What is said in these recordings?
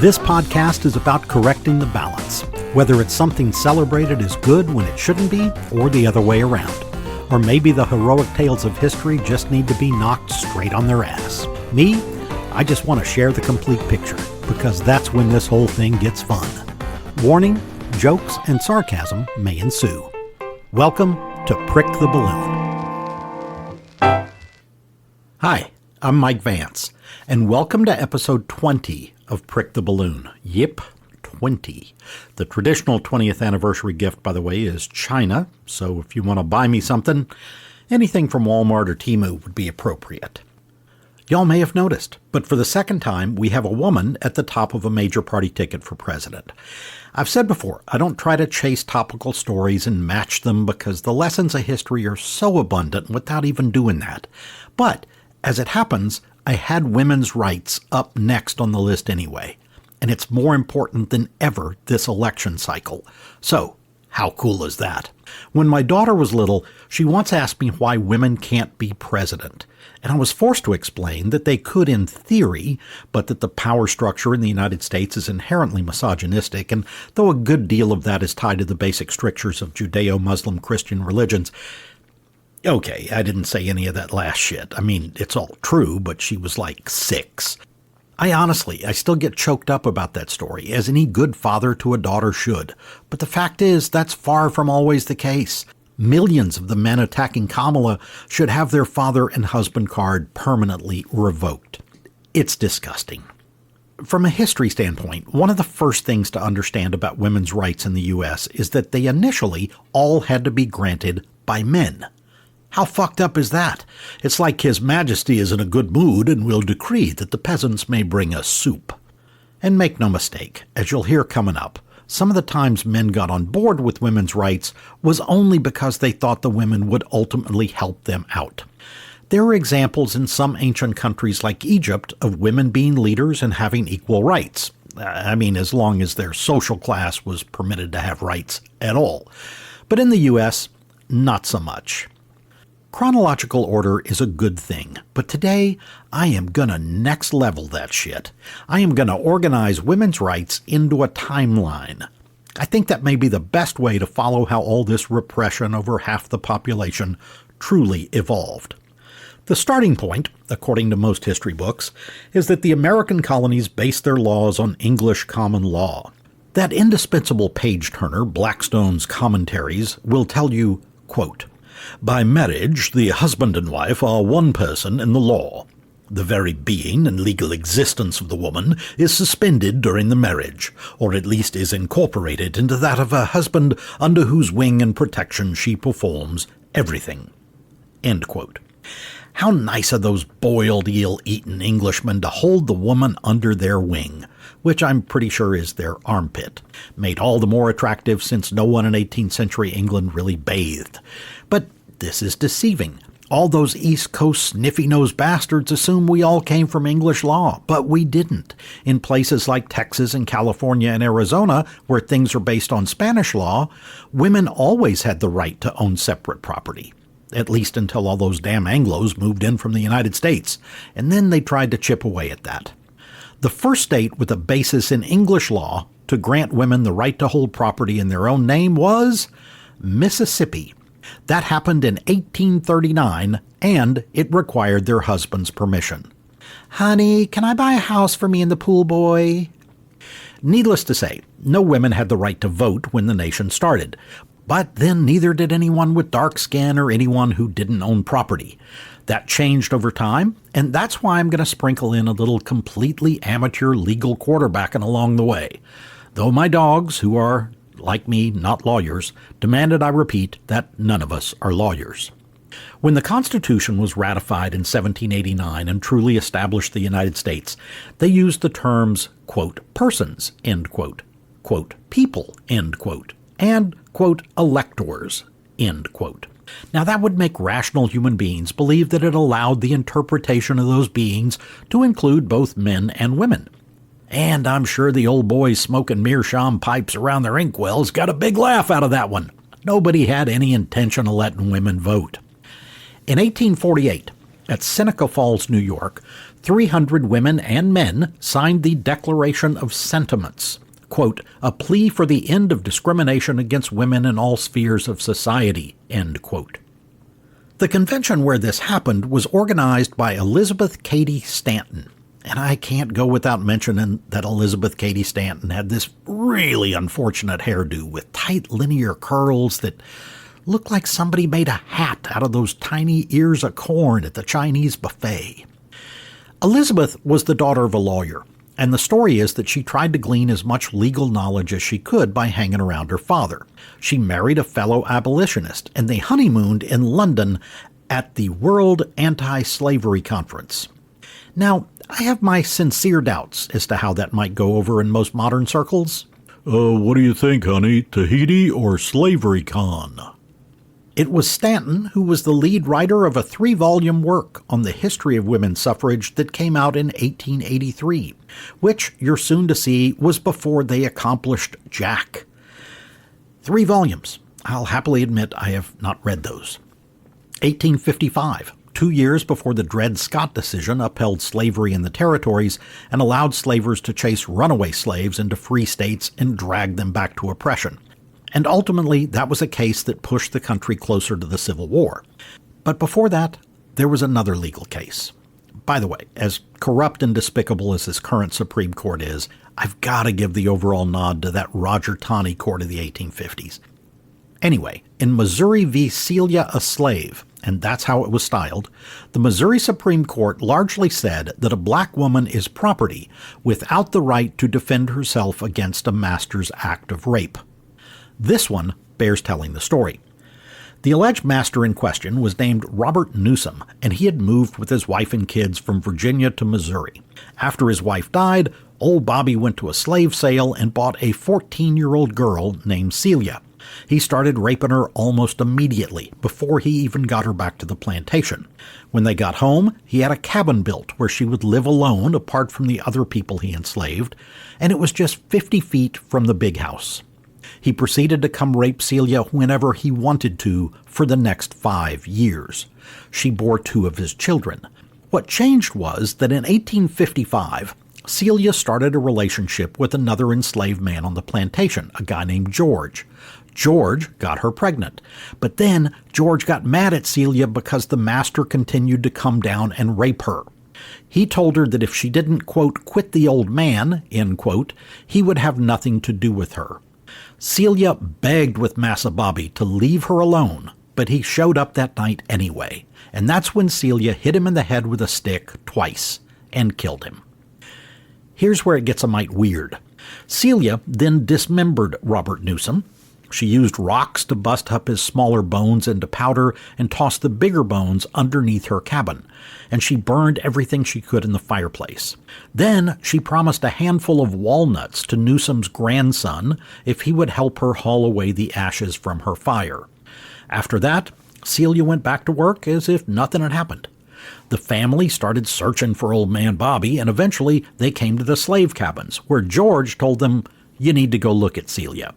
This podcast is about correcting the balance, whether it's something celebrated as good when it shouldn't be, or the other way around. Or maybe the heroic tales of history just need to be knocked straight on their ass. Me, I just want to share the complete picture, because that's when this whole thing gets fun. Warning, jokes and sarcasm may ensue. Welcome to Prick the Balloon. Hi, I'm Mike Vance, and welcome to episode 20 of Prick the Balloon. Yep, 20. The traditional 20th anniversary gift, by the way, is China, so if you want to buy me something, anything from Walmart or Temu would be appropriate. Y'all may have noticed, but for the second time, we have a woman at the top of a major party ticket for president. I've said before, I don't try to chase topical stories and match them because the lessons of history are so abundant without even doing that. But, as it happens, I had women's rights up next on the list anyway, and it's more important than ever this election cycle. So, how cool is that? When my daughter was little, she once asked me why women can't be president, and I was forced to explain that they could in theory, but that the power structure in the United States is inherently misogynistic, and though a good deal of that is tied to the basic strictures of Judeo-Muslim Christian religions. Okay, I didn't say any of that last shit. I mean, it's all true, but she was like 6. I still get choked up about that story, as any good father to a daughter should. But the fact is, that's far from always the case. Millions of the men attacking Kamala should have their father and husband card permanently revoked. It's disgusting. From a history standpoint, one of the first things to understand about women's rights in the U.S. is that they initially all had to be granted by men. How fucked up is that? It's like His Majesty is in a good mood and will decree that the peasants may bring us soup. And make no mistake, as you'll hear coming up, some of the times men got on board with women's rights was only because they thought the women would ultimately help them out. There are examples in some ancient countries like Egypt of women being leaders and having equal rights. I mean, as long as their social class was permitted to have rights at all. But in the U.S., not so much. Chronological order is a good thing, but today I am gonna next level that shit. I am gonna organize women's rights into a timeline. I think that may be the best way to follow how all this repression over half the population truly evolved. The starting point, according to most history books, is that the American colonies based their laws on English common law. That indispensable page-turner, Blackstone's Commentaries, will tell you, quote, "By marriage, the husband and wife are one person in the law. The very being and legal existence of the woman is suspended during the marriage, or at least is incorporated into that of her husband, under whose wing and protection she performs everything." End quote. How nice of those boiled eel-eating Englishmen to hold the woman under their wing, which I'm pretty sure is their armpit, made all the more attractive since no one in 18th century England really bathed. But this is deceiving. All those East Coast sniffy-nosed bastards assume we all came from English law, but we didn't. In places like Texas and California and Arizona, where things are based on Spanish law, women always had the right to own separate property. At least until all those damn Anglos moved in from the United States, and then they tried to chip away at that. The first state with a basis in English law to grant women the right to hold property in their own name was Mississippi. That happened in 1839, and it required their husband's permission. "Honey, can I buy a house for me and the pool boy?" Needless to say, no women had the right to vote when the nation started. But then neither did anyone with dark skin or anyone who didn't own property. That changed over time, and that's why I'm going to sprinkle in a little completely amateur legal quarterbacking along the way. Though my dogs, who are, like me, not lawyers, demanded I repeat that none of us are lawyers. When the Constitution was ratified in 1789 and truly established the United States, they used the terms, quote, persons, end quote, people, end quote, and, quote, electors, end quote. Now that would make rational human beings believe that it allowed the interpretation of those beings to include both men and women. And I'm sure the old boys smoking meerschaum pipes around their inkwells got a big laugh out of that one. Nobody had any intention of letting women vote. In 1848, At Seneca Falls, New York, 300 women and men signed the Declaration of Sentiments, quote, a plea for the end of discrimination against women in all spheres of society, end quote. The convention where this happened was organized by Elizabeth Cady Stanton. And I can't go without mentioning that Elizabeth Cady Stanton had this really unfortunate hairdo with tight linear curls that looked like somebody made a hat out of those tiny ears of corn at the Chinese buffet. Elizabeth was the daughter of a lawyer, and the story is that she tried to glean as much legal knowledge as she could by hanging around her father. She married a fellow abolitionist, and they honeymooned in London at the World Anti-Slavery Conference. Now, I have my sincere doubts as to how that might go over in most modern circles. What do you think, honey? Tahiti or Slavery Con? It was Stanton who was the lead writer of a 3-volume work on the history of women's suffrage that came out in 1883, which you're soon to see was before they accomplished jack. 3 volumes. I'll happily admit I have not read those. 1855. 2 years before the Dred Scott decision upheld slavery in the territories and allowed slavers to chase runaway slaves into free states and drag them back to oppression. And ultimately, that was a case that pushed the country closer to the Civil War. But before that, there was another legal case. By the way, as corrupt and despicable as this current Supreme Court is, I've got to give the overall nod to that Roger Taney court of the 1850s. Anyway, in Missouri v. Celia a Slave, and that's how it was styled, the Missouri Supreme Court largely said that a black woman is property without the right to defend herself against a master's act of rape. This one bears telling the story. The alleged master in question was named Robert Newsom, and he had moved with his wife and kids from Virginia to Missouri. After his wife died, old Bobby went to a slave sale and bought a 14-year-old girl named Celia. He started raping her almost immediately, before he even got her back to the plantation. When they got home, he had a cabin built where she would live alone apart from the other people he enslaved, and it was just 50 feet from the big house. He proceeded to come rape Celia whenever he wanted to for the next 5 years. She bore 2 of his children. What changed was that in 1855, Celia started a relationship with another enslaved man on the plantation, a guy named George. George got her pregnant, but then George got mad at Celia because the master continued to come down and rape her. He told her that if she didn't, quote, quit the old man, end quote, he would have nothing to do with her. Celia begged with Massa Bobby to leave her alone, but he showed up that night anyway, and that's when Celia hit him in the head with a stick twice and killed him. Here's where it gets a mite weird. Celia then dismembered Robert Newsom. She used rocks to bust up his smaller bones into powder and tossed the bigger bones underneath her cabin, and she burned everything she could in the fireplace. Then she promised a handful of walnuts to Newsom's grandson if he would help her haul away the ashes from her fire. After that, Celia went back to work as if nothing had happened. The family started searching for old man Bobby, and eventually they came to the slave cabins, where George told them, "You need to go look at Celia."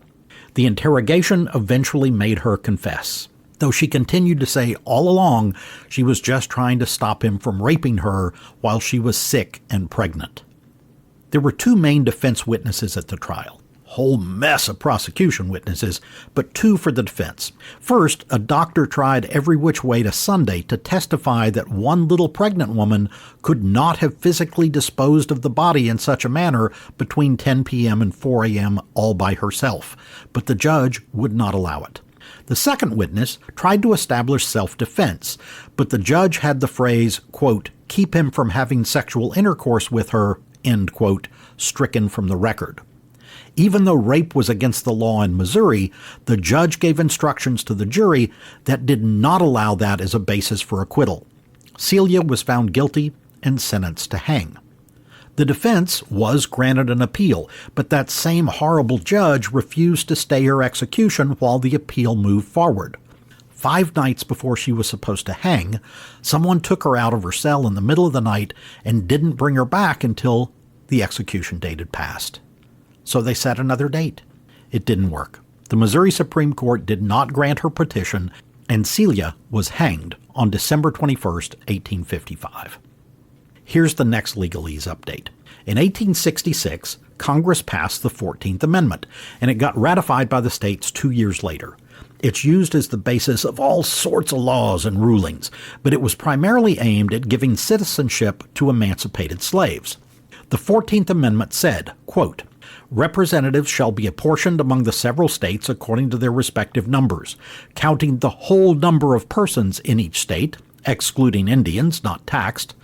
The interrogation eventually made her confess, though she continued to say all along she was just trying to stop him from raping her while she was sick and pregnant. There were 2 main defense witnesses at the trial. Whole mess of prosecution witnesses, but 2 for the defense. First, a doctor tried every which way to Sunday to testify that one little pregnant woman could not have physically disposed of the body in such a manner between 10 p.m. and 4 a.m. all by herself, but the judge would not allow it. The second witness tried to establish self-defense, but the judge had the phrase, quote, keep him from having sexual intercourse with her, end quote, stricken from the record. Even though rape was against the law in Missouri, the judge gave instructions to the jury that did not allow that as a basis for acquittal. Celia was found guilty and sentenced to hang. The defense was granted an appeal, but that same horrible judge refused to stay her execution while the appeal moved forward. 5 nights before she was supposed to hang, someone took her out of her cell in the middle of the night and didn't bring her back until the execution date had passed. So they set another date. It didn't work. The Missouri Supreme Court did not grant her petition, and Celia was hanged on December 21st, 1855. Here's the next legalese update. In 1866, Congress passed the 14th Amendment, and it got ratified by the states 2 years later. It's used as the basis of all sorts of laws and rulings, but it was primarily aimed at giving citizenship to emancipated slaves. The 14th Amendment said, quote, "Representatives shall be apportioned among the several states according to their respective numbers, counting the whole number of persons in each state, excluding Indians not taxed.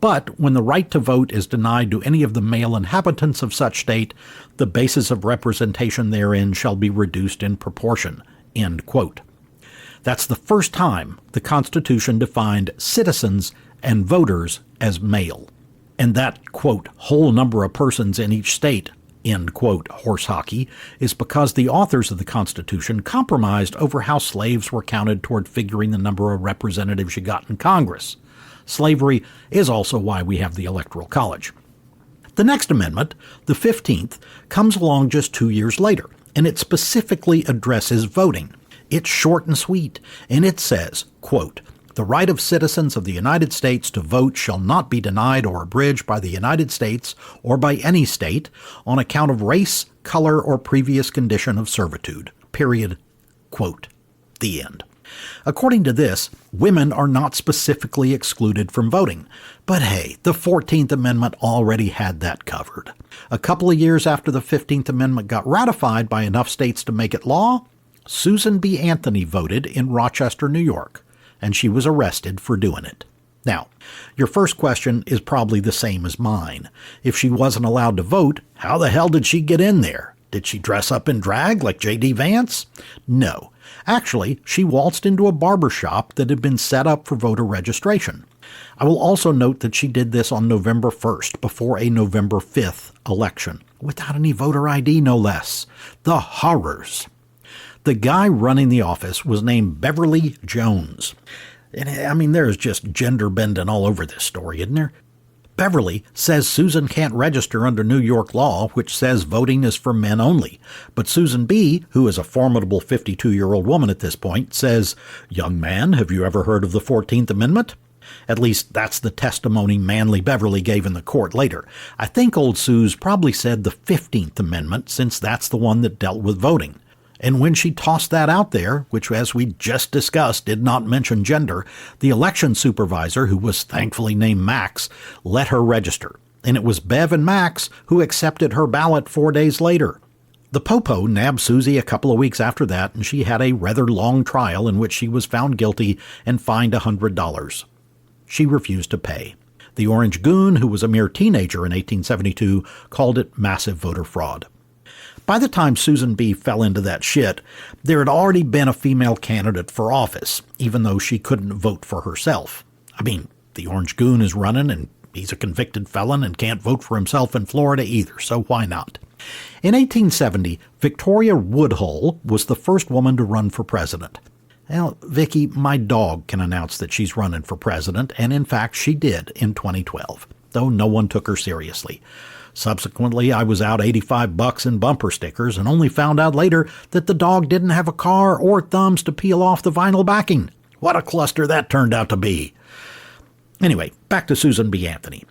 But when the right to vote is denied to any of the male inhabitants of such state, the basis of representation therein shall be reduced in proportion." End quote. That's the first time the Constitution defined citizens and voters as male. And that, quote, "whole number of persons in each state," end quote, horse hockey, is because the authors of the Constitution compromised over how slaves were counted toward figuring the number of representatives you got in Congress. Slavery is also why we have the Electoral College. The next amendment, the 15th, comes along just 2 years later, and it specifically addresses voting. It's short and sweet, and it says, quote, "The right of citizens of the United States to vote shall not be denied or abridged by the United States or by any state on account of race, color, or previous condition of servitude." Period. Quote. The end. According to this, women are not specifically excluded from voting. But hey, the 14th Amendment already had that covered. A couple of years after the 15th Amendment got ratified by enough states to make it law, Susan B. Anthony voted in Rochester, New York, and she was arrested for doing it. Now, your first question is probably the same as mine. If she wasn't allowed to vote, how the hell did she get in there? Did she dress up in drag like J.D. Vance? No. Actually, she waltzed into a barber shop that had been set up for voter registration. I will also note that she did this on November 1st, before a November 5th election, without any voter ID, no less. The horrors. The guy running the office was named Beverly Jones. And I mean, there's just gender bending all over this story, isn't there? Beverly says Susan can't register under New York law, which says voting is for men only. But Susan B., who is a formidable 52-year-old woman at this point, says, "Young man, have you ever heard of the 14th Amendment?" At least that's the testimony Manly Beverly gave in the court later. I think old Suze probably said the 15th Amendment, since that's the one that dealt with voting. And when she tossed that out there, which as we just discussed did not mention gender, the election supervisor, who was thankfully named Max, let her register. And it was Bev and Max who accepted her ballot 4 days later. The Popo nabbed Susie a couple of weeks after that, and she had a rather long trial in which she was found guilty and fined $100. She refused to pay. The Orange Goon, who was a mere teenager in 1872, called it massive voter fraud. By the time Susan B. fell into that shit, there had already been a female candidate for office, even though she couldn't vote for herself. I mean, the Orange Goon is running, and he's a convicted felon and can't vote for himself in Florida either, so why not? In 1870, Victoria Woodhull was the first woman to run for president. Well, Vicky, my dog can announce that she's running for president, and in fact she did in 2012, though no one took her seriously. Subsequently, I was out $85 in bumper stickers and only found out later that the dog didn't have a car or thumbs to peel off the vinyl backing. What a cluster that turned out to be. Anyway, back to Susan B. Anthony.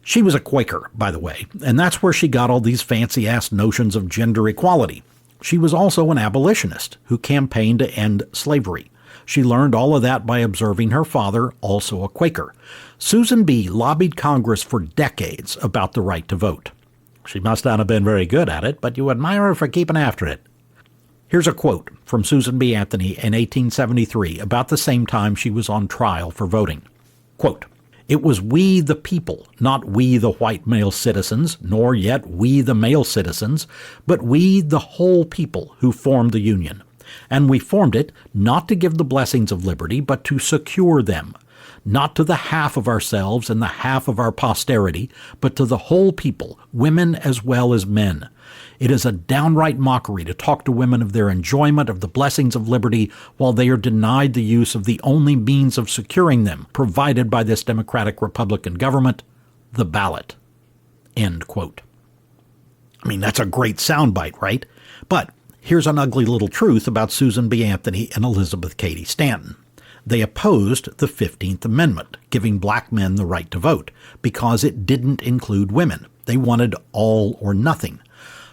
She was a Quaker, by the way, and that's where she got all these fancy-ass notions of gender equality. She was also an abolitionist who campaigned to end slavery. She learned all of that by observing her father, also a Quaker. Susan B. lobbied Congress for decades about the right to vote. She must not have been very good at it, but you admire her for keeping after it. Here's a quote from Susan B. Anthony in 1873, about the same time she was on trial for voting. Quote, "It was we the people, not we the white male citizens, nor yet we the male citizens, but we the whole people who formed the Union. And we formed it not to give the blessings of liberty, but to secure them, not to the half of ourselves and the half of our posterity, but to the whole people, women as well as men. It is a downright mockery to talk to women of their enjoyment of the blessings of liberty while they are denied the use of the only means of securing them provided by this democratic Republican government, the ballot." End quote. I mean, that's a great soundbite, right? But here's an ugly little truth about Susan B. Anthony and Elizabeth Cady Stanton. They opposed the 15th Amendment, giving black men the right to vote, because it didn't include women. They wanted all or nothing.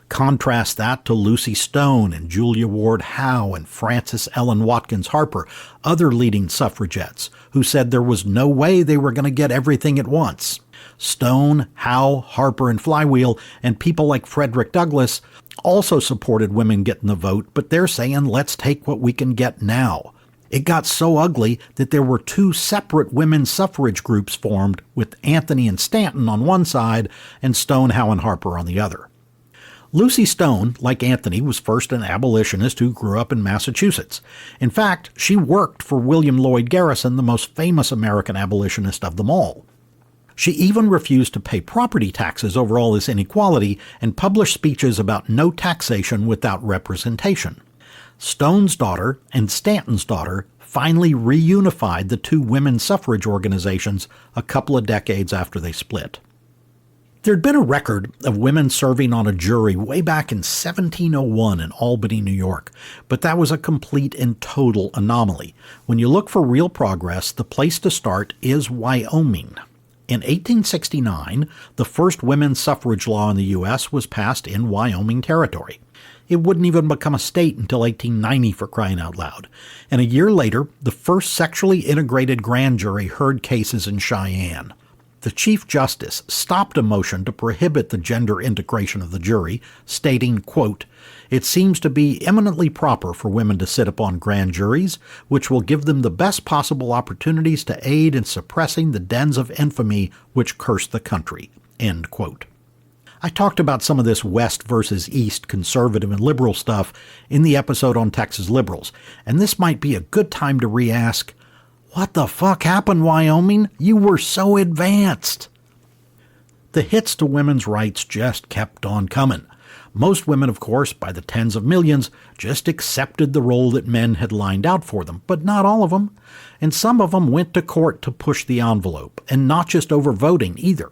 Contrast that to Lucy Stone and Julia Ward Howe and Frances Ellen Watkins Harper, other leading suffragettes, who said there was no way they were going to get everything at once. Stone, Howe, Harper, and Flywheel, and people like Frederick Douglass also supported women getting the vote, but they're saying, let's take what we can get now. It got so ugly that there were two separate women's suffrage groups formed, with Anthony and Stanton on one side and Stone, Howe, and Harper on the other. Lucy Stone, like Anthony, was first an abolitionist who grew up in Massachusetts. In fact, she worked for William Lloyd Garrison, the most famous American abolitionist of them all. She even refused to pay property taxes over all this inequality and published speeches about no taxation without representation. Stone's daughter and Stanton's daughter finally reunified the two women's suffrage organizations a couple of decades after they split. There'd been a record of women serving on a jury way back in 1701 in Albany, New York, but that was a complete and total anomaly. When you look for real progress, the place to start is Wyoming. In 1869, the first women's suffrage law in the U.S. was passed in Wyoming Territory. It wouldn't even become a state until 1890, for crying out loud. And a year later, the first sexually integrated grand jury heard cases in Cheyenne. The Chief Justice stopped a motion to prohibit the gender integration of the jury, stating, quote, "It seems to be eminently proper for women to sit upon grand juries, which will give them the best possible opportunities to aid in suppressing the dens of infamy which curse the country." End quote. I talked about some of this West versus East conservative and liberal stuff in the episode on Texas liberals, and this might be a good time to re-ask, what the fuck happened, Wyoming? You were so advanced. The hits to women's rights just kept on coming. Most women, of course, by the tens of millions, just accepted the role that men had lined out for them, but not all of them. And some of them went to court to push the envelope, and not just over voting either.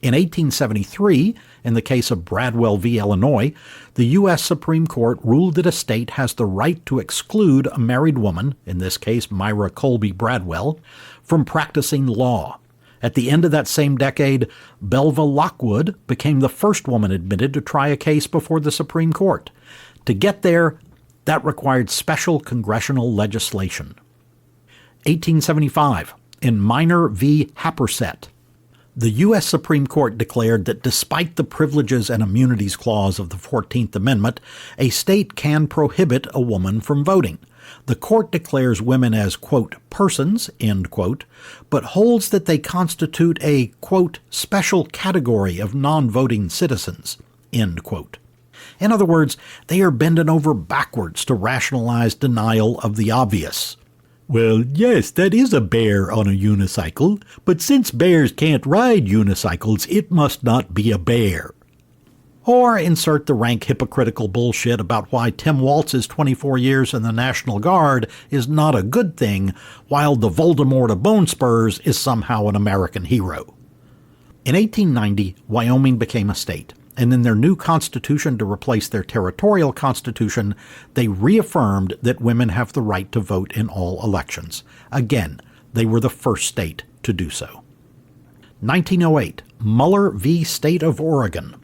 In 1873, in the case of Bradwell v. Illinois, the U.S. Supreme Court ruled that a state has the right to exclude a married woman, in this case Myra Colby Bradwell, from practicing law. At the end of that same decade, Belva Lockwood became the first woman admitted to try a case before the Supreme Court. To get there, that required special congressional legislation. 1875, in Minor v. Happersett, the U.S. Supreme Court declared that despite the Privileges and Immunities Clause of the 14th Amendment, a state can prohibit a woman from voting. The court declares women as, quote, persons, end quote, but holds that they constitute a, quote, special category of non-voting citizens, end quote. In other words, they are bending over backwards to rationalize denial of the obvious. Well, yes, that is a bear on a unicycle, but since bears can't ride unicycles, it must not be a bear. Or insert the rank hypocritical bullshit about why Tim Waltz's 24 years in the National Guard is not a good thing, while the Voldemort of Bone Spurs is somehow an American hero. In 1890, Wyoming became a state, and in their new constitution to replace their territorial constitution, they reaffirmed that women have the right to vote in all elections. Again, they were the first state to do so. 1908, Muller v. State of Oregon.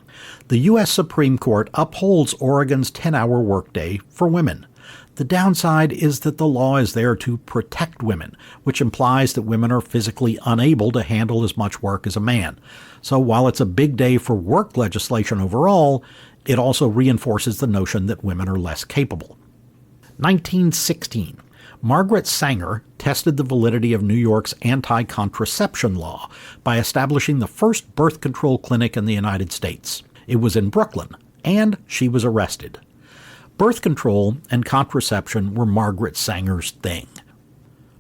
The U.S. Supreme Court upholds Oregon's 10-hour workday for women. The downside is that the law is there to protect women, which implies that women are physically unable to handle as much work as a man. So while it's a big day for work legislation overall, it also reinforces the notion that women are less capable. 1916. Margaret Sanger tested the validity of New York's anti-contraception law by establishing the first birth control clinic in the United States. It was in Brooklyn, and she was arrested. Birth control and contraception were Margaret Sanger's thing.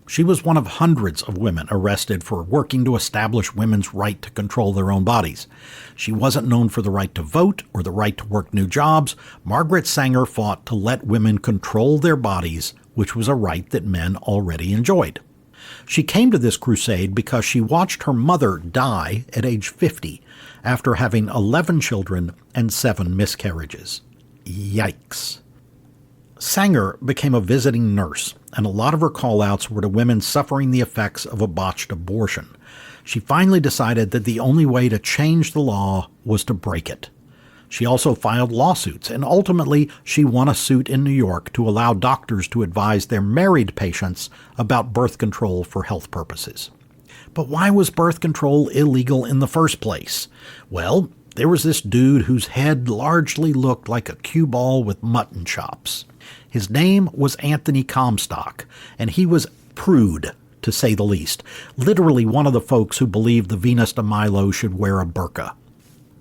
She was one of hundreds of women arrested for working to establish women's right to control their own bodies. She wasn't known for the right to vote or the right to work new jobs. Margaret Sanger fought to let women control their bodies, which was a right that men already enjoyed. She came to this crusade because she watched her mother die at age 50 after having 11 children and 7 miscarriages. Yikes. Sanger became a visiting nurse and a lot of her call-outs were to women suffering the effects of a botched abortion. She finally decided that the only way to change the law was to break it. She also filed lawsuits, and ultimately she won a suit in New York to allow doctors to advise their married patients about birth control for health purposes. But why was birth control illegal in the first place? Well, there was this dude whose head largely looked like a cue ball with mutton chops. His name was Anthony Comstock, and he was prude, to say the least, literally one of the folks who believed the Venus de Milo should wear a burqa.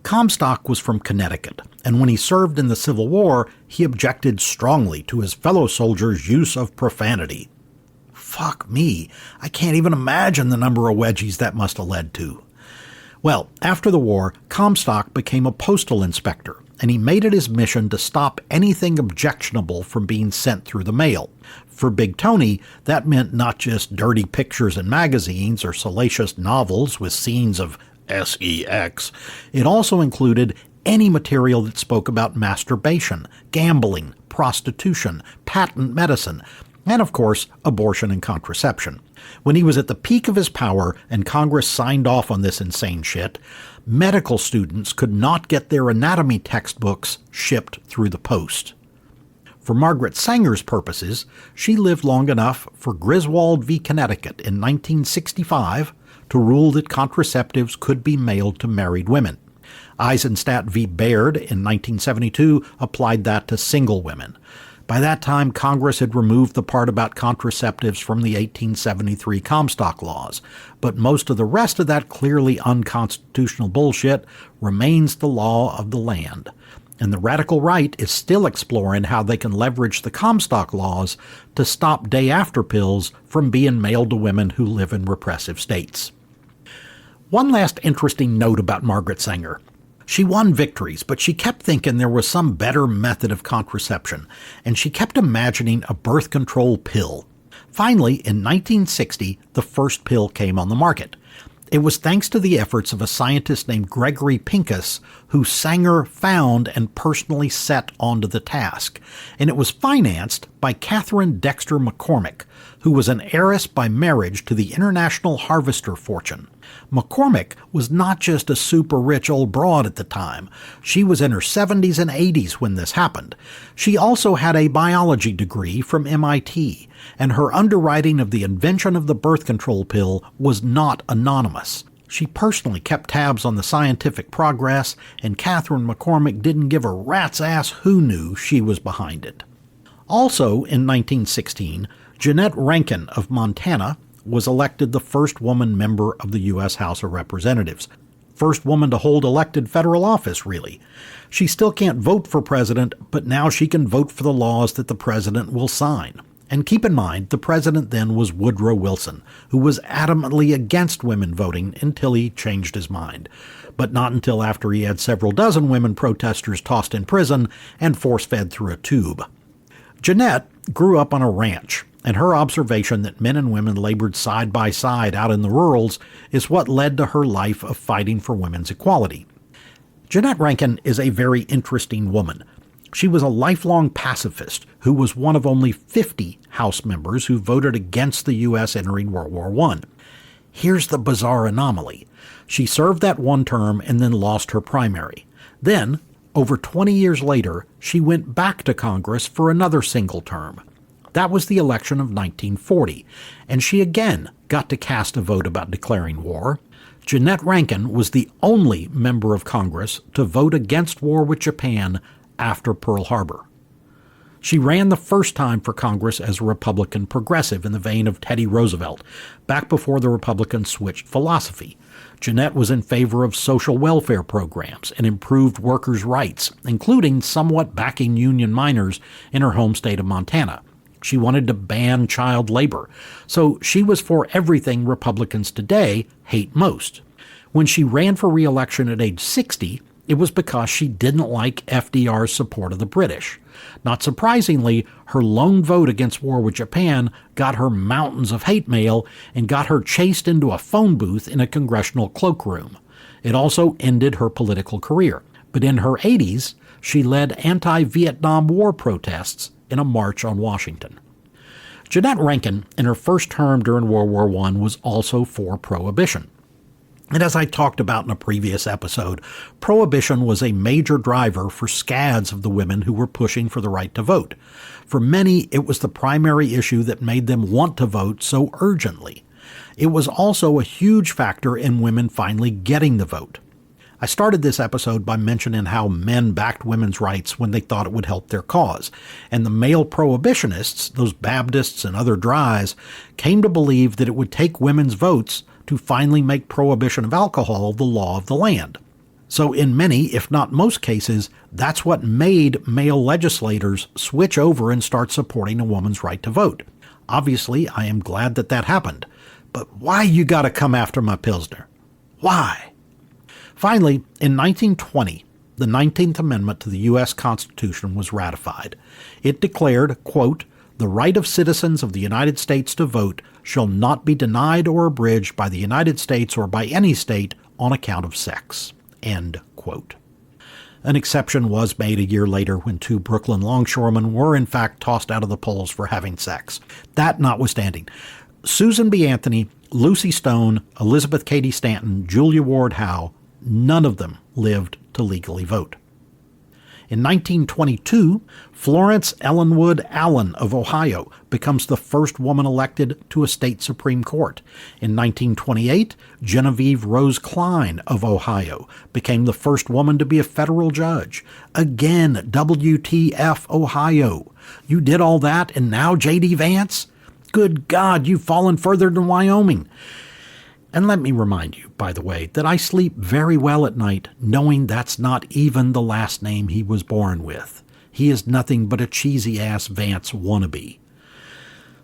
Comstock was from Connecticut, and when he served in the Civil War, he objected strongly to his fellow soldiers' use of profanity. Fuck me, I can't even imagine the number of wedgies that must have led to. Well, after the war, Comstock became a postal inspector, and he made it his mission to stop anything objectionable from being sent through the mail. For Big Tony, that meant not just dirty pictures in magazines or salacious novels with scenes of sex. It also included any material that spoke about masturbation, gambling, prostitution, patent medicine, and of course, abortion and contraception. When he was at the peak of his power and Congress signed off on this insane shit, medical students could not get their anatomy textbooks shipped through the post. For Margaret Sanger's purposes, she lived long enough for Griswold v. Connecticut in 1965 to rule that contraceptives could be mailed to married women. Eisenstadt v. Baird in 1972 applied that to single women. By that time, Congress had removed the part about contraceptives from the 1873 Comstock laws, but most of the rest of that clearly unconstitutional bullshit remains the law of the land. And the radical right is still exploring how they can leverage the Comstock laws to stop day-after pills from being mailed to women who live in repressive states. One last interesting note about Margaret Sanger. She won victories, but she kept thinking there was some better method of contraception, and she kept imagining a birth control pill. Finally, in 1960, the first pill came on the market. It was thanks to the efforts of a scientist named Gregory Pincus, who Sanger found and personally set onto the task, and it was financed by Catherine Dexter McCormick, who was an heiress by marriage to the international harvester fortune. McCormick was not just a super-rich old broad at the time. She was in her 70s and 80s when this happened. She also had a biology degree from MIT, and her underwriting of the invention of the birth control pill was not anonymous. She personally kept tabs on the scientific progress, and Catherine McCormick didn't give a rat's ass who knew she was behind it. Also, in 1916, Jeanette Rankin of Montana was elected the first woman member of the U.S. House of Representatives. First woman to hold elected federal office, really. She still can't vote for president, but now she can vote for the laws that the president will sign. And keep in mind, the president then was Woodrow Wilson, who was adamantly against women voting until he changed his mind. But not until after he had several dozen women protesters tossed in prison and force-fed through a tube. Jeanette grew up on a ranch, and her observation that men and women labored side by side out in the rurals is what led to her life of fighting for women's equality. Jeanette Rankin is a very interesting woman. She was a lifelong pacifist who was one of only 50 House members who voted against the U.S. entering World War I. Here's the bizarre anomaly. She served that one term and then lost her primary. Then, over 20 years later, she went back to Congress for another single term. That was the election of 1940, and she again got to cast a vote about declaring war. Jeanette Rankin was the only member of Congress to vote against war with Japan after Pearl Harbor. She ran the first time for Congress as a Republican progressive in the vein of Teddy Roosevelt, back before the Republicans switched philosophy. Jeanette was in favor of social welfare programs and improved workers' rights, including somewhat backing union miners in her home state of Montana. She wanted to ban child labor, so she was for everything Republicans today hate most. When she ran for re-election at age 60, it was because she didn't like FDR's support of the British. Not surprisingly, her lone vote against war with Japan got her mountains of hate mail and got her chased into a phone booth in a congressional cloakroom. It also ended her political career. But in her 80s, she led anti-Vietnam War protests in a march on Washington. Jeanette Rankin, in her first term during World War I, was also for Prohibition. And as I talked about in a previous episode, Prohibition was a major driver for scads of the women who were pushing for the right to vote. For many, it was the primary issue that made them want to vote so urgently. It was also a huge factor in women finally getting the vote. I started this episode by mentioning how men backed women's rights when they thought it would help their cause, and the male prohibitionists, those Baptists and other dries, came to believe that it would take women's votes to finally make prohibition of alcohol the law of the land. So in many, if not most cases, that's what made male legislators switch over and start supporting a woman's right to vote. Obviously, I am glad that that happened. But why you gotta come after my Pilsner? Why? Finally, in 1920, the 19th Amendment to the U.S. Constitution was ratified. It declared, quote, "The right of citizens of the United States to vote shall not be denied or abridged by the United States or by any state on account of sex." End quote. An exception was made a year later when 2 Brooklyn longshoremen were in fact tossed out of the polls for having sex. That notwithstanding, Susan B. Anthony, Lucy Stone, Elizabeth Cady Stanton, Julia Ward Howe, none of them lived to legally vote. In 1922, Florence Ellenwood Allen of Ohio becomes the first woman elected to a state Supreme Court. In 1928, Genevieve Rose Klein of Ohio became the first woman to be a federal judge. Again, WTF Ohio. You did all that and now J.D. Vance? Good God, you've fallen further than Wyoming. And let me remind you, by the way, that I sleep very well at night knowing that's not even the last name he was born with. He is nothing but a cheesy-ass Vance wannabe.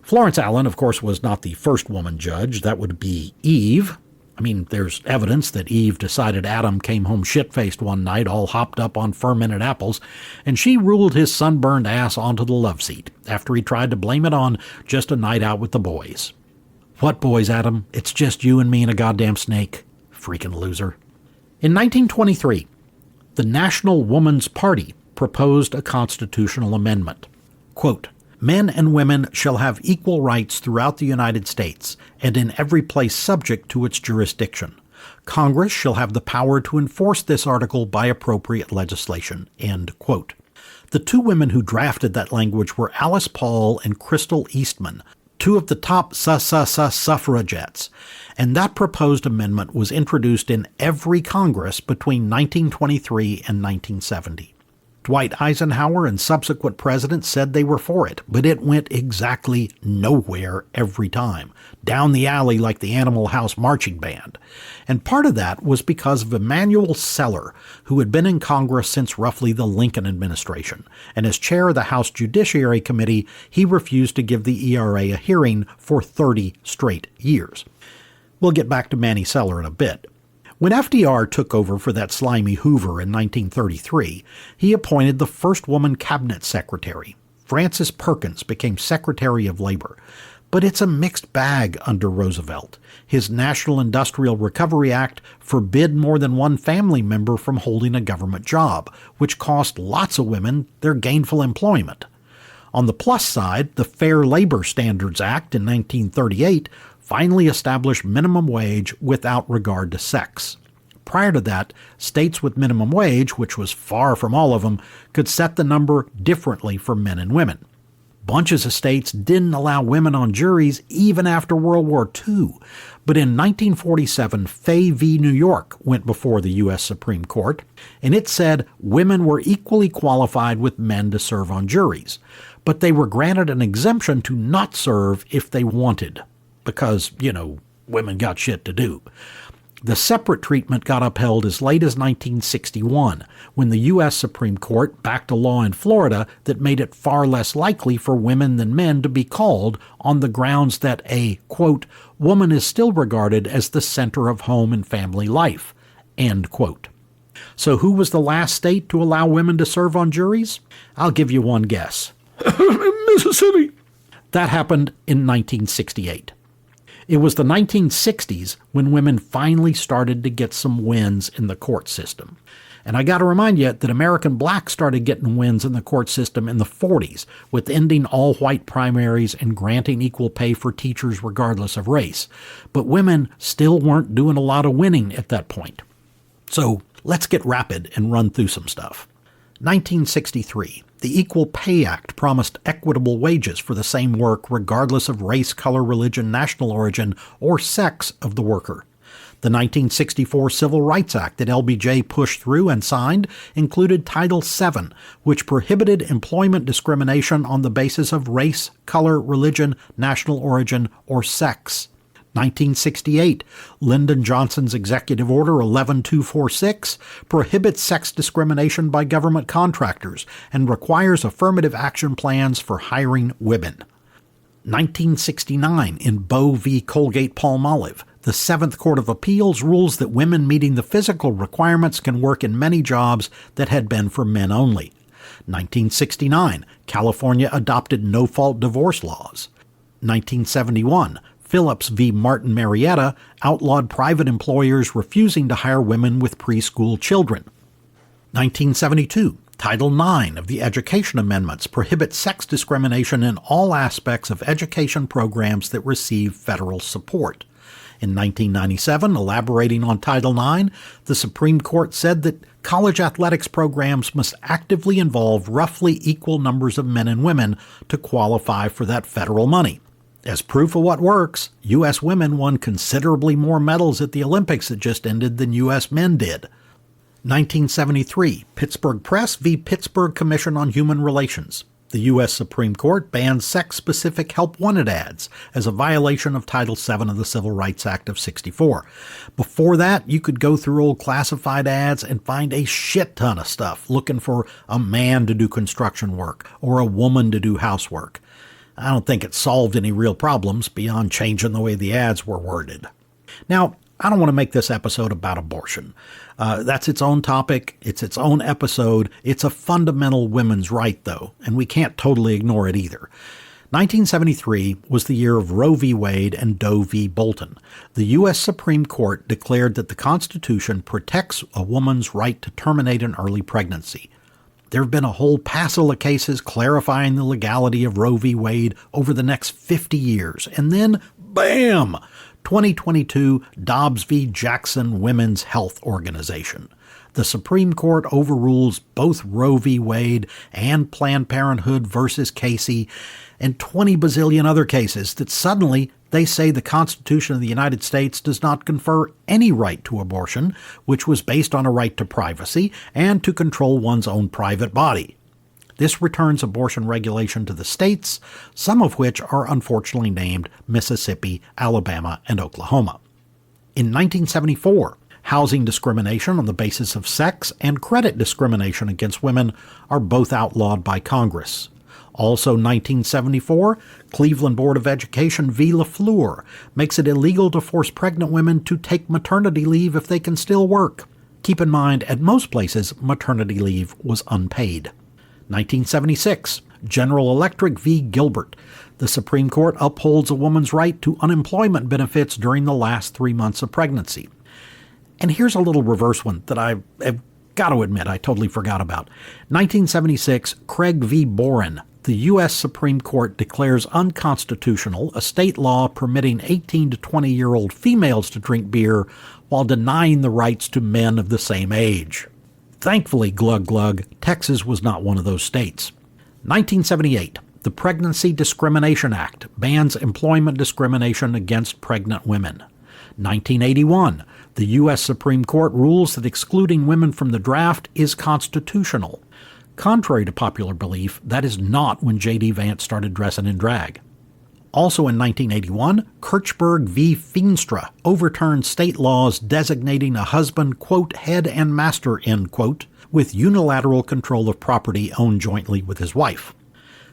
Florence Allen, of course, was not the first woman judge. That would be Eve. I mean, there's evidence that Eve decided Adam came home shit-faced one night, all hopped up on fermented apples, and she ruled his sunburned ass onto the love seat after he tried to blame it on just a night out with the boys. What boys, Adam? It's just you and me and a goddamn snake. Freaking loser. In 1923, the National Woman's Party proposed a constitutional amendment. Quote, "Men and women shall have equal rights throughout the United States and in every place subject to its jurisdiction. Congress shall have the power to enforce this article by appropriate legislation." End quote. The 2 women who drafted that language were Alice Paul and Crystal Eastman, 2 of the top suffragettes, and that proposed amendment was introduced in every Congress between 1923 and 1970. Dwight Eisenhower and subsequent presidents said they were for it, but it went exactly nowhere every time, down the alley like the Animal House marching band. And part of that was because of Emanuel Seller, who had been in Congress since roughly the Lincoln administration, and as chair of the House Judiciary Committee, he refused to give the ERA a hearing for 30 straight years. We'll get back to Manny Seller in a bit. When FDR took over for that slimy Hoover in 1933, he appointed the first woman cabinet secretary. Frances Perkins became Secretary of Labor. But it's a mixed bag under Roosevelt. His National Industrial Recovery Act forbid more than one family member from holding a government job, which cost lots of women their gainful employment. On the plus side, the Fair Labor Standards Act in 1938 finally established minimum wage without regard to sex. Prior to that, states with minimum wage, which was far from all of them, could set the number differently for men and women. Bunches of states didn't allow women on juries even after World War II. But in 1947, Fay v. New York went before the U.S. Supreme Court, and it said women were equally qualified with men to serve on juries, but they were granted an exemption to not serve if they wanted. Because, women got shit to do. The separate treatment got upheld as late as 1961, when the U.S. Supreme Court backed a law in Florida that made it far less likely for women than men to be called on the grounds that a, quote, woman is still regarded as the center of home and family life, end quote. So who was the last state to allow women to serve on juries? I'll give you one guess. Mississippi. That happened in 1968. It was the 1960s when women finally started to get some wins in the court system. And I got to remind you that American blacks started getting wins in the court system in the 40s, with ending all-white primaries and granting equal pay for teachers regardless of race. But women still weren't doing a lot of winning at that point. So let's get rapid and run through some stuff. 1963. The Equal Pay Act promised equitable wages for the same work regardless of race, color, religion, national origin, or sex of the worker. The 1964 Civil Rights Act that LBJ pushed through and signed included Title VII, which prohibited employment discrimination on the basis of race, color, religion, national origin, or sex. 1968, Lyndon Johnson's Executive Order 11246 prohibits sex discrimination by government contractors and requires affirmative action plans for hiring women. 1969, in Boe v. Colgate-Palmolive, the Seventh Court of Appeals rules that women meeting the physical requirements can work in many jobs that had been for men only. 1969, California adopted no-fault divorce laws. 1971, Phillips v. Martin Marietta outlawed private employers refusing to hire women with preschool children. 1972, Title IX of the Education Amendments prohibits sex discrimination in all aspects of education programs that receive federal support. In 1997, elaborating on Title IX, the Supreme Court said that college athletics programs must actively involve roughly equal numbers of men and women to qualify for that federal money. As proof of what works, U.S. women won considerably more medals at the Olympics that just ended than U.S. men did. 1973, Pittsburgh Press v. Pittsburgh Commission on Human Relations. The U.S. Supreme Court banned sex-specific help wanted ads as a violation of Title VII of the Civil Rights Act of '64. Before that, you could go through old classified ads and find a shit ton of stuff looking for a man to do construction work or a woman to do housework. I don't think it solved any real problems beyond changing the way the ads were worded. Now, I don't want to make this episode about abortion. That's its own topic. It's its own episode. It's a fundamental women's right, though, and we can't totally ignore it either. 1973 was the year of Roe v. Wade and Doe v. Bolton. The U.S. Supreme Court declared that the Constitution protects a woman's right to terminate an early pregnancy. There have been a whole passel of cases clarifying the legality of Roe v. Wade over the next 50 years. And then, bam! 2022, Dobbs v. Jackson Women's Health Organization. The Supreme Court overrules both Roe v. Wade and Planned Parenthood versus Casey and 20 bazillion other cases that suddenly they say the Constitution of the United States does not confer any right to abortion, which was based on a right to privacy and to control one's own private body. This returns abortion regulation to the states, some of which are unfortunately named Mississippi, Alabama, and Oklahoma. In 1974, housing discrimination on the basis of sex and credit discrimination against women are both outlawed by Congress. Also 1974, Cleveland Board of Education v. LaFleur makes it illegal to force pregnant women to take maternity leave if they can still work. Keep in mind, at most places, maternity leave was unpaid. 1976, General Electric v. Gilbert. The Supreme Court upholds a woman's right to unemployment benefits during the last 3 months of pregnancy. And here's a little reverse one that I've got to admit I totally forgot about. 1976, Craig v. Boren. The U.S. Supreme Court declares unconstitutional a state law permitting 18 to 20-year-old females to drink beer while denying the rights to men of the same age. Thankfully, glug glug, Texas was not one of those states. 1978, the Pregnancy Discrimination Act bans employment discrimination against pregnant women. 1981, the U.S. Supreme Court rules that excluding women from the draft is constitutional. Contrary to popular belief, that is not when J.D. Vance started dressing in drag. Also in 1981, Kirchberg v. Feenstra overturned state laws designating a husband, quote, head and master, end quote, with unilateral control of property owned jointly with his wife.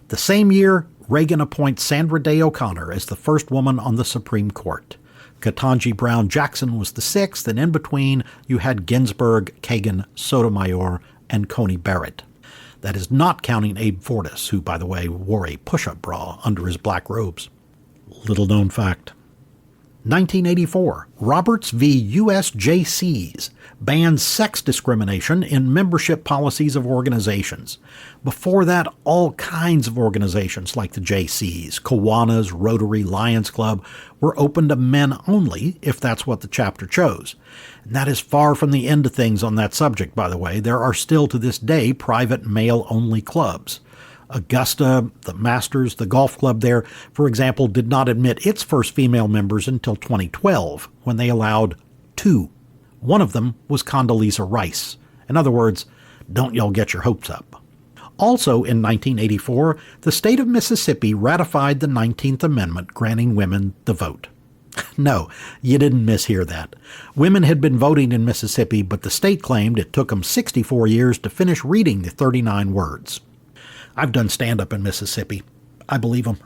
The same year, Reagan appoints Sandra Day O'Connor as the first woman on the Supreme Court. Ketanji Brown Jackson was the sixth, and in between, you had Ginsburg, Kagan, Sotomayor, and Coney Barrett. That is not counting Abe Fortas, who, by the way, wore a push-up bra under his black robes. Little known fact. 1984, Roberts v. USJCs bans sex discrimination in membership policies of organizations. Before that, all kinds of organizations like the JCs, Kiwanis, Rotary, Lions Club were open to men only if that's what the chapter chose. And that is far from the end of things on that subject, by the way. There are still to this day private male-only clubs. Augusta, the Masters, the golf club there, for example, did not admit its first female members until 2012, when they allowed 2. One of them was Condoleezza Rice. In other words, don't y'all get your hopes up. Also in 1984, the state of Mississippi ratified the 19th Amendment granting women the vote. No, you didn't mishear that. Women had been voting in Mississippi, but the state claimed it took them 64 years to finish reading the 39 words. I've done stand-up in Mississippi. I believe them.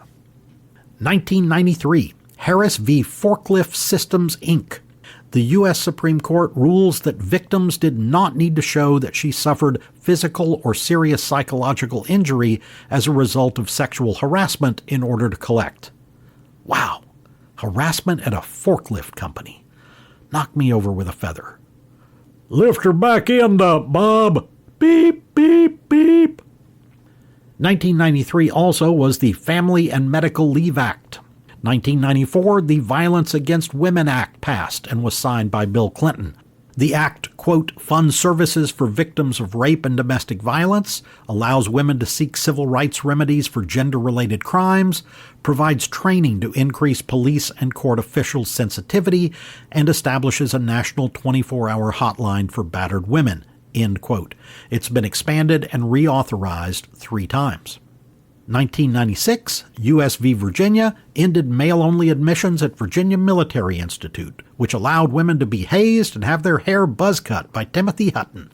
1993, Harris v. Forklift Systems, Inc. The U.S. Supreme Court rules that victims did not need to show that she suffered physical or serious psychological injury as a result of sexual harassment in order to collect. Wow. Harassment at a forklift company. Knock me over with a feather. Lift her back end up, Bob. Beep, beep, beep. 1993 also was the Family and Medical Leave Act. 1994, the Violence Against Women Act passed and was signed by Bill Clinton. The act, quote, funds services for victims of rape and domestic violence, allows women to seek civil rights remedies for gender-related crimes, provides training to increase police and court officials' sensitivity, and establishes a national 24-hour hotline for battered women. End quote. It's been expanded and reauthorized 3 times. 1996, U.S. v. Virginia ended male-only admissions at Virginia Military Institute, which allowed women to be hazed and have their hair buzz cut by Timothy Hutton.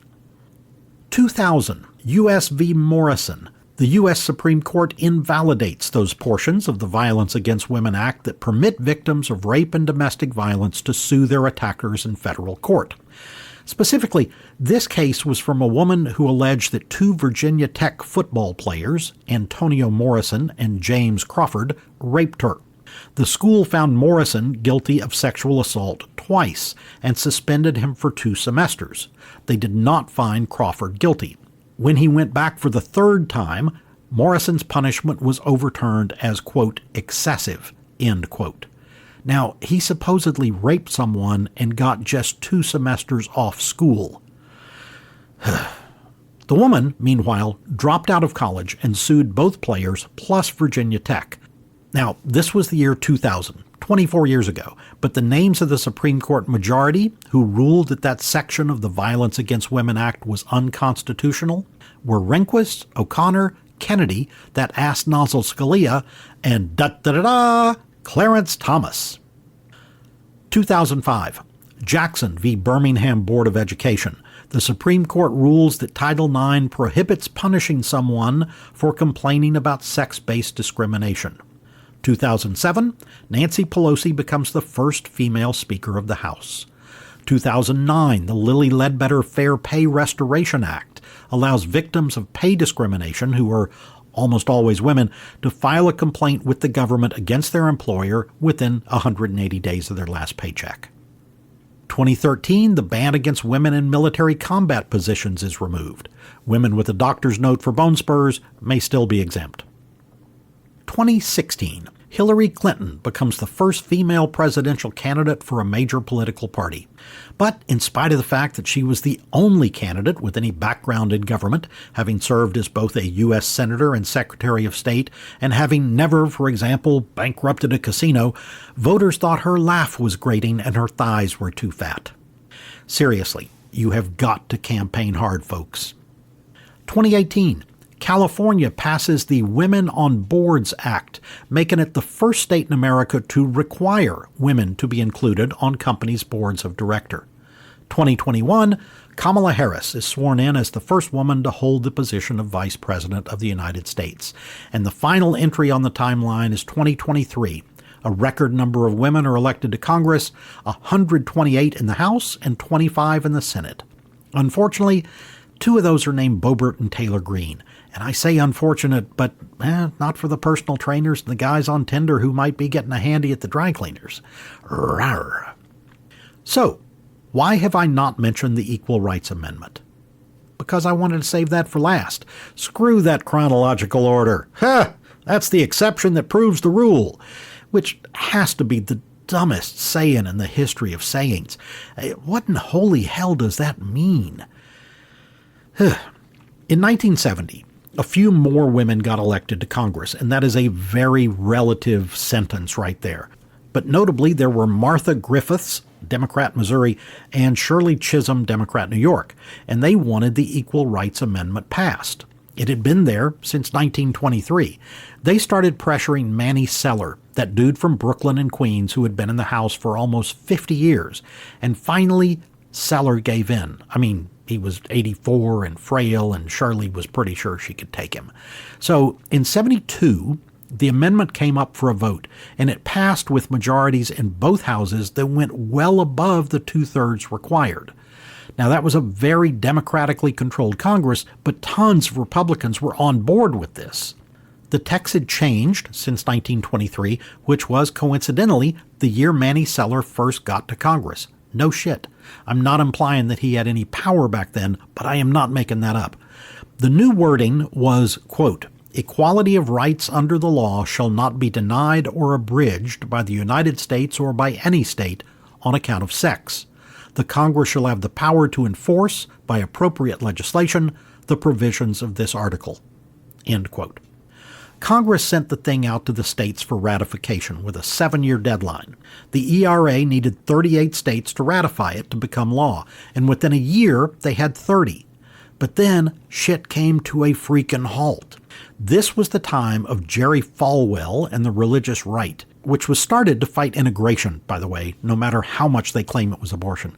2000, U.S. v. Morrison. The U.S. Supreme Court invalidates those portions of the Violence Against Women Act that permit victims of rape and domestic violence to sue their attackers in federal court. Specifically, this case was from a woman who alleged that 2 Virginia Tech football players, Antonio Morrison and James Crawford, raped her. The school found Morrison guilty of sexual assault twice and suspended him for 2 semesters. They did not find Crawford guilty. When he went back for the 3rd time, Morrison's punishment was overturned as, quote, excessive, end quote. Now, he supposedly raped someone and got just 2 semesters off school. The woman, meanwhile, dropped out of college and sued both players plus Virginia Tech. Now, this was the year 2000, 24 years ago, but the names of the Supreme Court majority who ruled that that section of the Violence Against Women Act was unconstitutional were Rehnquist, O'Connor, Kennedy, that ass nozzle Scalia, and Clarence Thomas. 2005, Jackson v. Birmingham Board of Education. The Supreme Court rules that Title IX prohibits punishing someone for complaining about sex-based discrimination. 2007, Nancy Pelosi becomes the first female Speaker of the House. 2009, the Lilly Ledbetter Fair Pay Restoration Act allows victims of pay discrimination, who are almost always women, to file a complaint with the government against their employer within 180 days of their last paycheck. 2013, the ban against women in military combat positions is removed. Women with a doctor's note for bone spurs may still be exempt. 2016, Hillary Clinton becomes the first female presidential candidate for a major political party. But in spite of the fact that she was the only candidate with any background in government, having served as both a U.S. Senator and Secretary of State, and having never, for example, bankrupted a casino, voters thought her laugh was grating and her thighs were too fat. Seriously, you have got to campaign hard, folks. 2018. California passes the Women on Boards Act, making it the first state in America to require women to be included on companies' boards of director. 2021, Kamala Harris is sworn in as the first woman to hold the position of Vice President of the United States. And the final entry on the timeline is 2023. A record number of women are elected to Congress, 128 in the House and 25 in the Senate. Unfortunately, 2 of those are named Boebert and Taylor Greene, And I say unfortunate, but not for the personal trainers and the guys on Tinder who might be getting a handy at the dry cleaners. Rawr. So, why have I not mentioned the Equal Rights Amendment? Because I wanted to save that for last. Screw that chronological order. That's the exception that proves the rule, which has to be the dumbest saying in the history of sayings. What in holy hell does that mean? In 1970, a few more women got elected to Congress, and that is a very relative sentence right there. But notably, there were Martha Griffiths, Democrat Missouri, and Shirley Chisholm, Democrat New York, and they wanted the Equal Rights Amendment passed. It had been there since 1923. They started pressuring Manny Seller, that dude from Brooklyn and Queens who had been in the House for almost 50 years, and finally Seller gave in. I mean, he was 84 and frail, and Shirley was pretty sure she could take him. So in 72, the amendment came up for a vote, and it passed with majorities in both houses that went well above the two-thirds required. Now, that was a very democratically controlled Congress, but tons of Republicans were on board with this. The text had changed since 1923, which was, coincidentally, the year Manny Seller first got to Congress. No shit. I'm not implying that he had any power back then, but I am not making that up. The new wording was, quote, "Equality of rights under the law shall not be denied or abridged by the United States or by any state on account of sex. The Congress shall have the power to enforce, by appropriate legislation, the provisions of this article." End quote. Congress sent the thing out to the states for ratification with a 7-year deadline. The ERA needed 38 states to ratify it to become law, and within a year they had 30. But then shit came to a freaking halt. This was the time of Jerry Falwell and the religious right, which was started to fight integration, by the way, no matter how much they claim it was abortion.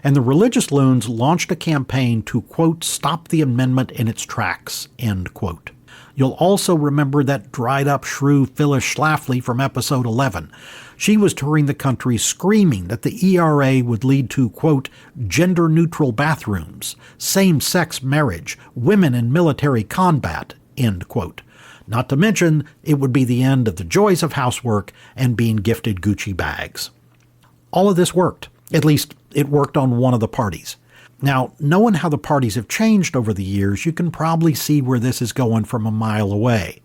And the religious loons launched a campaign to, quote, "stop the amendment in its tracks," end quote. You'll also remember that dried-up shrew Phyllis Schlafly from episode 11. She was touring the country screaming that the ERA would lead to, quote, "gender-neutral bathrooms, same-sex marriage, women in military combat," end quote. Not to mention, it would be the end of the joys of housework and being gifted Gucci bags. All of this worked. At least, it worked on one of the parties. Now, knowing how the parties have changed over the years, you can probably see where this is going from a mile away.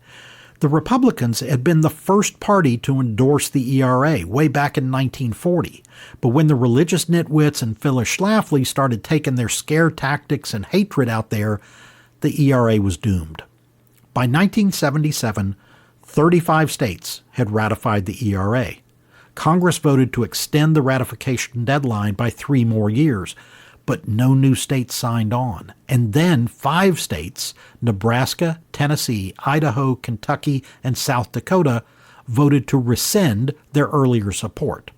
The Republicans had been the first party to endorse the ERA way back in 1940, but when the religious nitwits and Phyllis Schlafly started taking their scare tactics and hatred out there, the ERA was doomed. By 1977, 35 states had ratified the ERA. Congress voted to extend the ratification deadline by 3 more years, but no new states signed on. And then 5 states, Nebraska, Tennessee, Idaho, Kentucky, and South Dakota, voted to rescind their earlier support.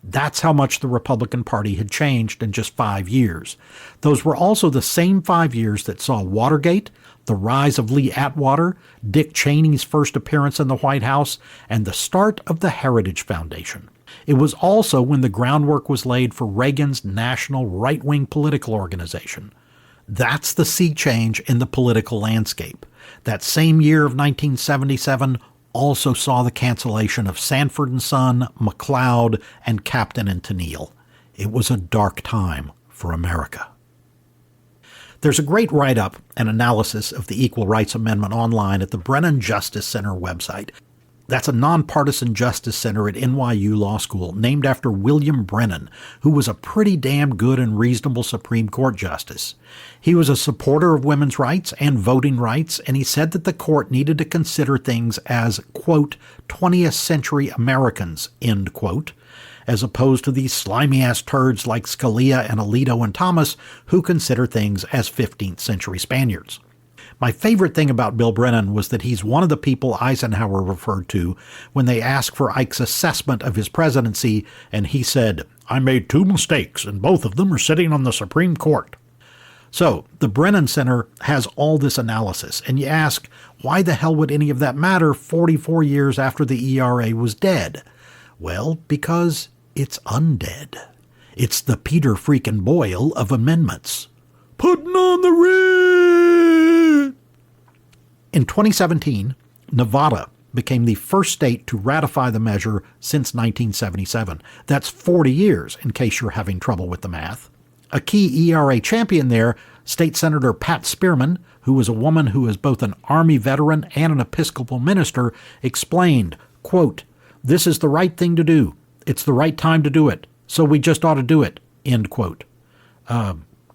That's how much the Republican Party had changed in just 5 years. Those were also the same 5 years that saw Watergate, the rise of Lee Atwater, Dick Cheney's first appearance in the White House, and the start of the Heritage Foundation. It was also when the groundwork was laid for Reagan's national right-wing political organization. That's the sea change in the political landscape. That same year of 1977 also saw the cancellation of Sanford & Son, McLeod, and Captain and Tennille. It was a dark time for America. There's a great write-up and analysis of the Equal Rights Amendment online at the Brennan Justice Center website. That's a nonpartisan justice center at NYU Law School named after William Brennan, who was a pretty damn good and reasonable Supreme Court justice. He was a supporter of women's rights and voting rights, and he said that the court needed to consider things as, quote, 20th century Americans, end quote, as opposed to these slimy-ass turds like Scalia and Alito and Thomas, who consider things as 15th century Spaniards. My favorite thing about Bill Brennan was that he's one of the people Eisenhower referred to when they asked for Ike's assessment of his presidency, and he said, "I made 2 mistakes, and both of them are sitting on the Supreme Court." So, the Brennan Center has all this analysis, and you ask, why the hell would any of that matter 44 years after the ERA was dead? Well, because it's undead. It's the Peter freaking Boyle of amendments. Putting on the red! In 2017, Nevada became the first state to ratify the measure since 1977. That's 40 years, in case you're having trouble with the math. A key ERA champion there, State Senator Pat Spearman, who was a woman who is both an Army veteran and an Episcopal minister, explained, quote, "This is the right thing to do. It's the right time to do it. So we just ought to do it," end quote.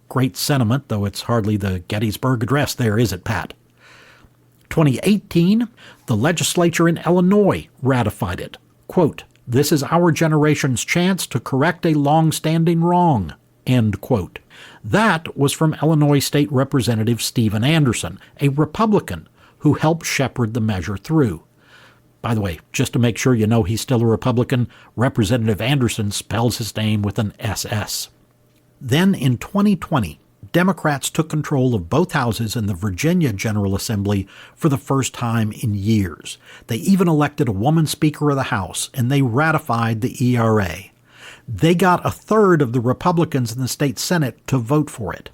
Great sentiment, though it's hardly the Gettysburg Address there, is it, Pat? 2018, the legislature in Illinois ratified it. Quote, "This is our generation's chance to correct a long-standing wrong," end quote. That was from Illinois State Representative Stephen Anderson, a Republican who helped shepherd the measure through. By the way, just to make sure you know he's still a Republican, Representative Anderson spells his name with an SS. Then in 2020, Democrats took control of both houses in the Virginia General Assembly for the first time in years. They even elected a woman Speaker of the House, and they ratified the ERA. They got a third of the Republicans in the state Senate to vote for it.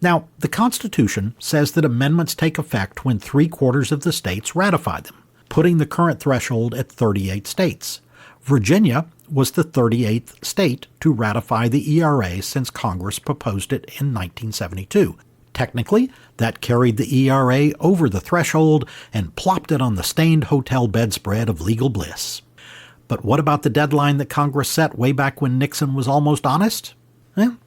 Now, the Constitution says that amendments take effect when 3/4 of the states ratify them, putting the current threshold at 38 states. Virginia was the 38th state to ratify the ERA since Congress proposed it in 1972. Technically, that carried the ERA over the threshold and plopped it on the stained hotel bedspread of legal bliss. But what about the deadline that Congress set way back when Nixon was almost honest?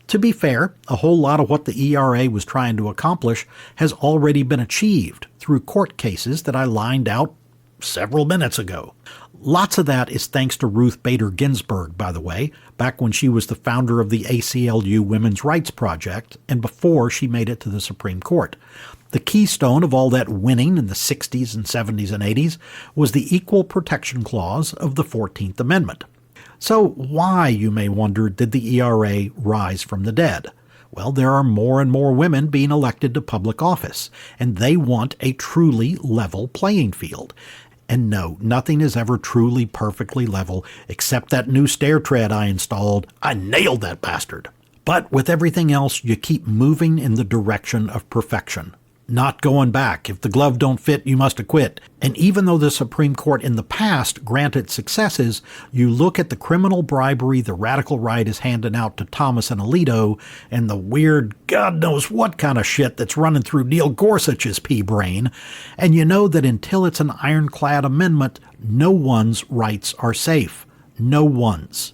To be fair, a whole lot of what the ERA was trying to accomplish has already been achieved through court cases that I lined out several minutes ago. Lots of that is thanks to Ruth Bader Ginsburg, by the way, back when she was the founder of the ACLU Women's Rights Project and before she made it to the Supreme Court. The keystone of all that winning in the 60s and 70s and 80s was the Equal Protection Clause of the 14th Amendment. So why, you may wonder, did the ERA rise from the dead? Well, there are more and more women being elected to public office, and they want a truly level playing field. And no, nothing is ever truly perfectly level except that new stair tread I installed. I nailed that bastard. But with everything else, you keep moving in the direction of perfection. Not going back. If the glove don't fit, you must acquit. And even though the Supreme Court in the past granted successes, you look at the criminal bribery the radical right is handing out to Thomas and Alito, and the weird God knows what kind of shit that's running through Neil Gorsuch's pea brain, and you know that until it's an ironclad amendment, no one's rights are safe. No one's.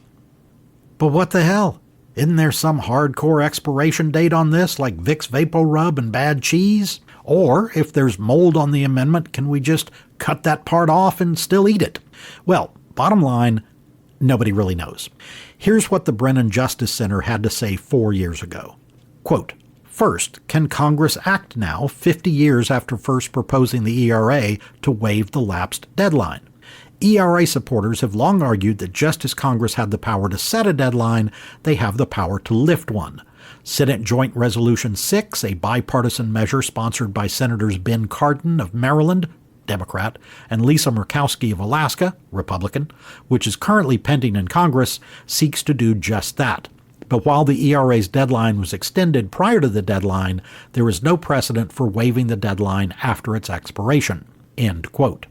But what the hell? Isn't there some hardcore expiration date on this, like Vicks VapoRub and bad cheese? Or, if there's mold on the amendment, can we just cut that part off and still eat it? Well, bottom line, nobody really knows. Here's what the Brennan Justice Center had to say 4 years ago. Quote, "First, can Congress act now, 50 years after first proposing the ERA, to waive the lapsed deadline? ERA supporters have long argued that just as Congress had the power to set a deadline, they have the power to lift one. Senate Joint Resolution 6, a bipartisan measure sponsored by Senators Ben Cardin of Maryland, Democrat, and Lisa Murkowski of Alaska, Republican, which is currently pending in Congress, seeks to do just that. But while the ERA's deadline was extended prior to the deadline, there is no precedent for waiving the deadline after its expiration." End quote.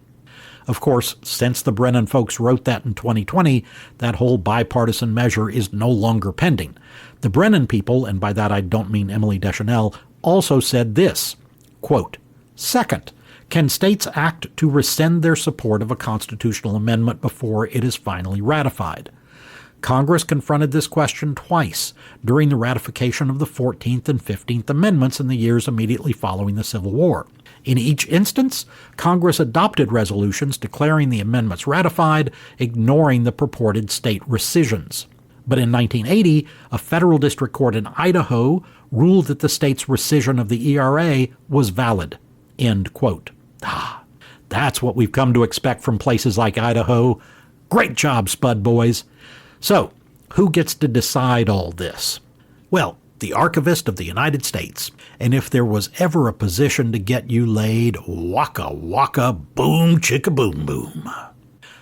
Of course, since the Brennan folks wrote that in 2020, that whole bipartisan measure is no longer pending. The Brennan people, and by that I don't mean Emily Deschanel, also said this, quote, "Second, can states act to rescind their support of a constitutional amendment before it is finally ratified? Congress confronted this question twice during the ratification of the 14th and 15th Amendments in the years immediately following the Civil War. In each instance, Congress adopted resolutions declaring the amendments ratified, ignoring the purported state rescissions. But in 1980, a federal district court in Idaho ruled that the state's rescission of the ERA was valid." End quote. That's what we've come to expect from places like Idaho. Great job, Spud boys. So, who gets to decide all this? Well, the Archivist of the United States. And if there was ever a position to get you laid, waka waka boom chicka boom boom.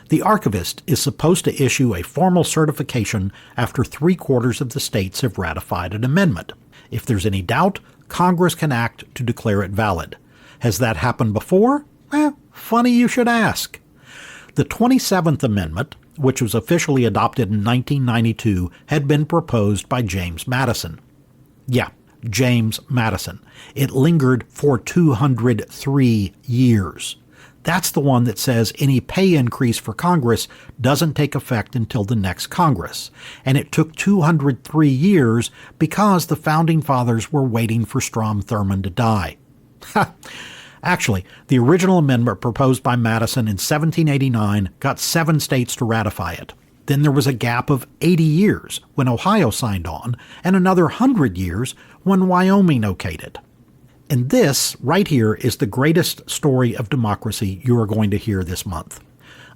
The Archivist is supposed to issue a formal certification after 3/4 of the states have ratified an amendment. If there's any doubt, Congress can act to declare it valid. Has that happened before? Funny you should ask. The 27th Amendment, which was officially adopted in 1992, had been proposed by James Madison. Yeah, James Madison. It lingered for 203 years. That's the one that says any pay increase for Congress doesn't take effect until the next Congress. And it took 203 years because the Founding Fathers were waiting for Strom Thurmond to die. Actually, the original amendment proposed by Madison in 1789 got 7 states to ratify it. Then there was a gap of 80 years when Ohio signed on, and another 100 years when Wyoming okayed it. And this, right here, is the greatest story of democracy you are going to hear this month.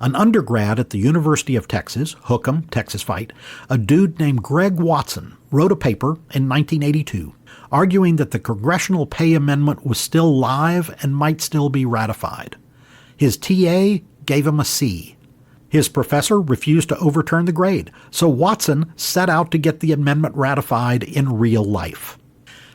An undergrad at the University of Texas, Hook 'em, Texas fight, a dude named Greg Watson, wrote a paper in 1982 arguing that the Congressional Pay Amendment was still live and might still be ratified. His TA gave him a C. His professor refused to overturn the grade, so Watson set out to get the amendment ratified in real life.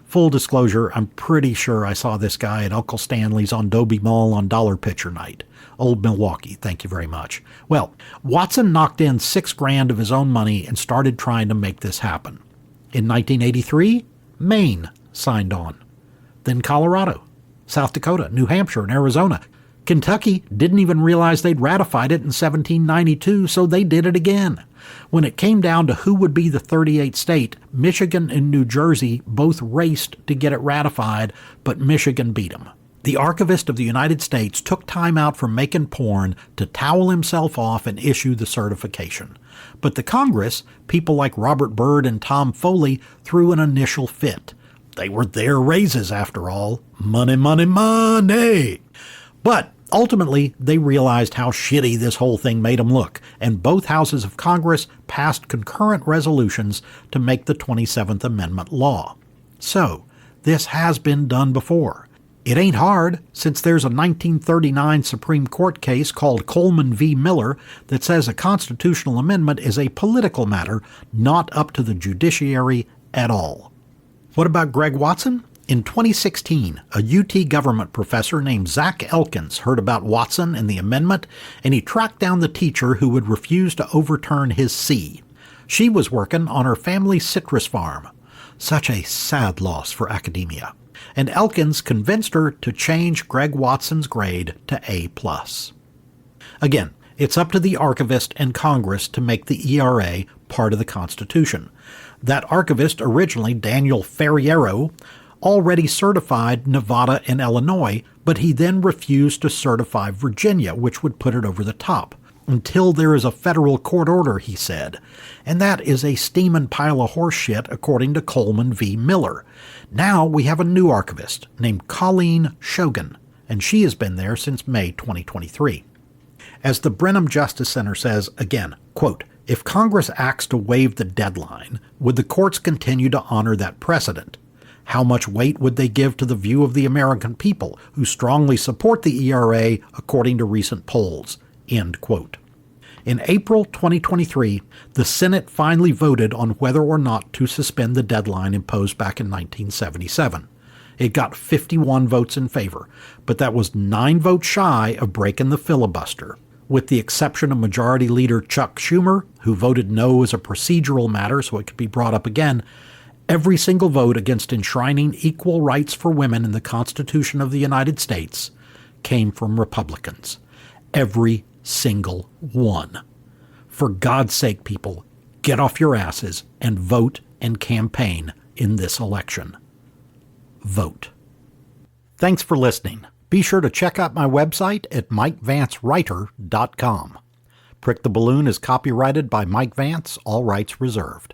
Full disclosure, I'm pretty sure I saw this guy at Uncle Stanley's on Dobie Mall on Dollar Picture Night. Old Milwaukee, thank you very much. Well, Watson knocked in $6,000 of his own money and started trying to make this happen. In 1983, Maine signed on. Then Colorado, South Dakota, New Hampshire, and Arizona. Kentucky didn't even realize they'd ratified it in 1792, so they did it again. When it came down to who would be the 38th state, Michigan and New Jersey both raced to get it ratified, but Michigan beat them. The archivist of the United States took time out from making porn to towel himself off and issue the certification. But the Congress, people like Robert Byrd and Tom Foley, threw an initial fit. They were their raises, after all. Money, money, money! But ultimately, they realized how shitty this whole thing made them look, and both houses of Congress passed concurrent resolutions to make the 27th Amendment law. So, this has been done before. It ain't hard, since there's a 1939 Supreme Court case called Coleman v. Miller that says a constitutional amendment is a political matter, not up to the judiciary at all. What about Greg Watson? In 2016, a UT government professor named Zach Elkins heard about Watson and the amendment, and he tracked down the teacher who would refuse to overturn his C. She was working on her family's citrus farm. Such a sad loss for academia. And Elkins convinced her to change Greg Watson's grade to A+. Again, it's up to the archivist and Congress to make the ERA part of the Constitution. That archivist, originally Daniel Ferriero, already certified Nevada and Illinois, but he then refused to certify Virginia, which would put it over the top. Until there is a federal court order, he said. And that is a steaming pile of horse shit, according to Coleman v. Miller. Now we have a new archivist named Colleen Shogan, and she has been there since May 2023. As the Brenham Justice Center says, again, quote, if Congress acts to waive the deadline, would the courts continue to honor that precedent? How much weight would they give to the view of the American people, who strongly support the ERA according to recent polls? End quote. In April 2023, the Senate finally voted on whether or not to suspend the deadline imposed back in 1977. It got 51 votes in favor, but that was 9 votes shy of breaking the filibuster. With the exception of Majority Leader Chuck Schumer, who voted no as a procedural matter so it could be brought up again, every single vote against enshrining equal rights for women in the Constitution of the United States came from Republicans. Every single one. For God's sake, people, get off your asses and vote and campaign in this election. Vote. Thanks for listening. Be sure to check out my website at MikeVanceWriter.com. Prick the Balloon is copyrighted by Mike Vance, all rights reserved.